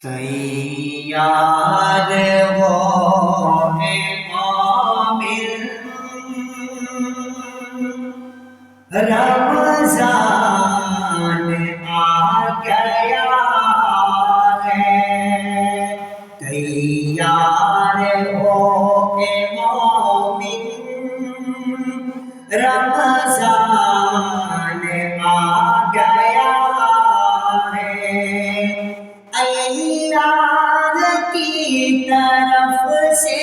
تیار ہو اے مومن، رمضان آ گیا ہے۔ تیار ہو اے مومن، رمضان آ گیا ہے۔ اللہ کی طرف سے،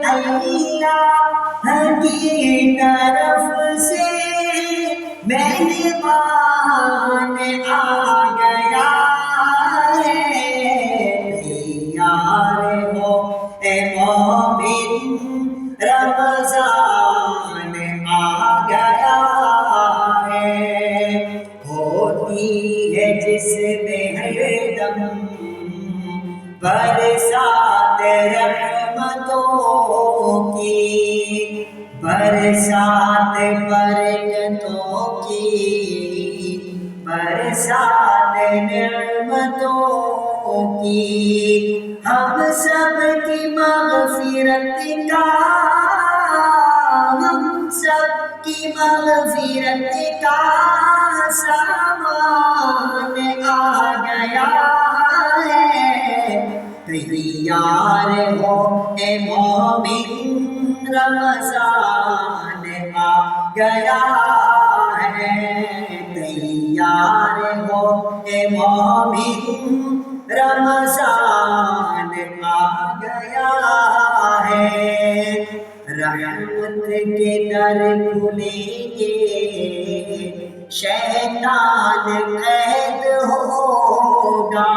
اللہ کی طرف سے مہمان آ گیا ہے۔ تیار ہو اے مومن، رمضان آ گیا ہے۔ ہوتی ہے جس میں ہر دم برسات رحمتوں کی، برسات برکتوں کی، برسات نعمتوں کی، ہم سب کی مغفرت کا، ہم سب کی مغفرت کا سامان آ گیا ہے۔ تیار ہو اے مومن، رمضان آ گیا ہے۔ تیار ہو اے مومن، رمضان آ گیا ہے۔ رحمت کے در کھلیں گے، شیطان قید ہوگا۔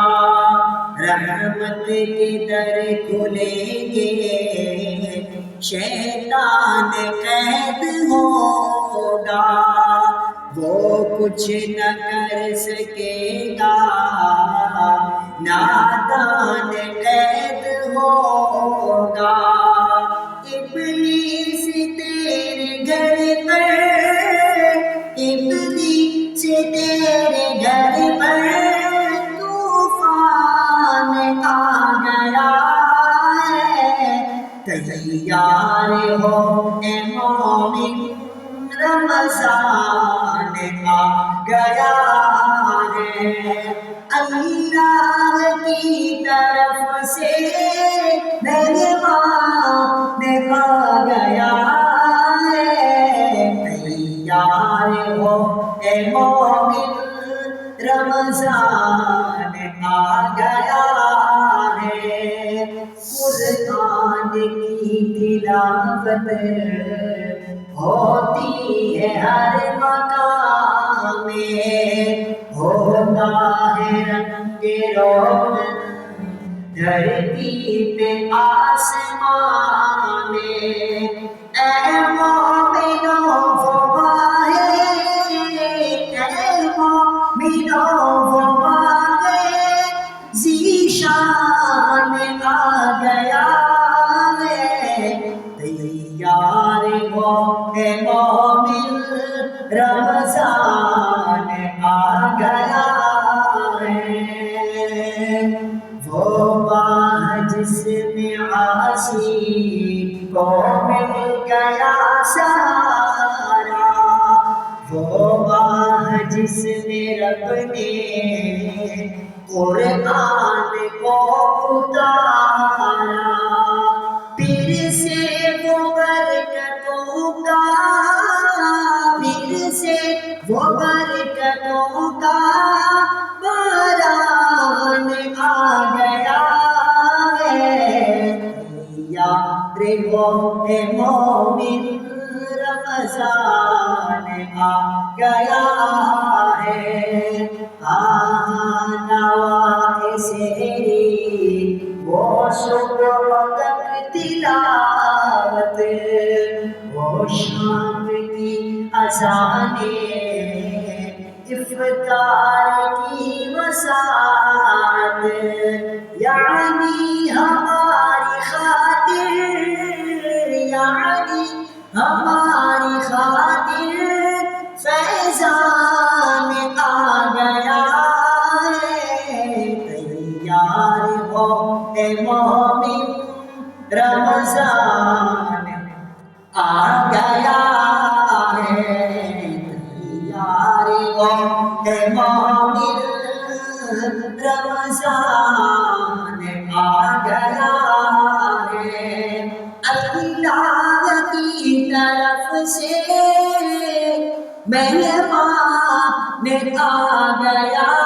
رحمت کے در کھلیں گے، شیطان قید ہوگا۔ وہ کچھ نہ کر سکے گا، نادان قید ہوگا۔ ابلیس تیرے گھر پر، ابلیس تیرے گھر پر طوفان آ گیا ہے۔ تیار ہو اے مومن، رمضان آ گیا ہے۔ اللہ کی طرف سے مہمان آ گیا ہے۔ تیار ہو اے مومن، رمضان آ گیا ہے۔ قرآن کی تلاوت ہوتی ہے ہر مقام میں، ہوتا ہے رنگ روغن دھرتی پہ آسمان میں۔ اے مومنوں وہ ماہ، اے مومنوں وہ ماہ ذیشان آ گیا ہے۔ تیار ہو اے مومن، رمضان آ گیا ہے۔ وہ ماہ جس میں عاصی کو مل گیا سہارا، وہ ماہ جس میں رب نے قرآن کو اتارا۔ پھر سے وہ برکتوں کا، پھر سے وہ برکتوں کا باران آ گیا ہے۔ تیار ہو اے مومن، رمضان آ گیا ہے۔ نواے سحری وہ صبح تک تلاوت، وہ شام کی اذانیں، افطار کی وسعت، یعنی ہماری خاطر، یعنی ہماری خاطر فیضان آ گیا ہے۔ تیار ہو اے مومن رمضان آ گیا ہے تیار ہو اے مومن رمضان آ گیا ہے اللہ کی طرف سے مہمان آ گیا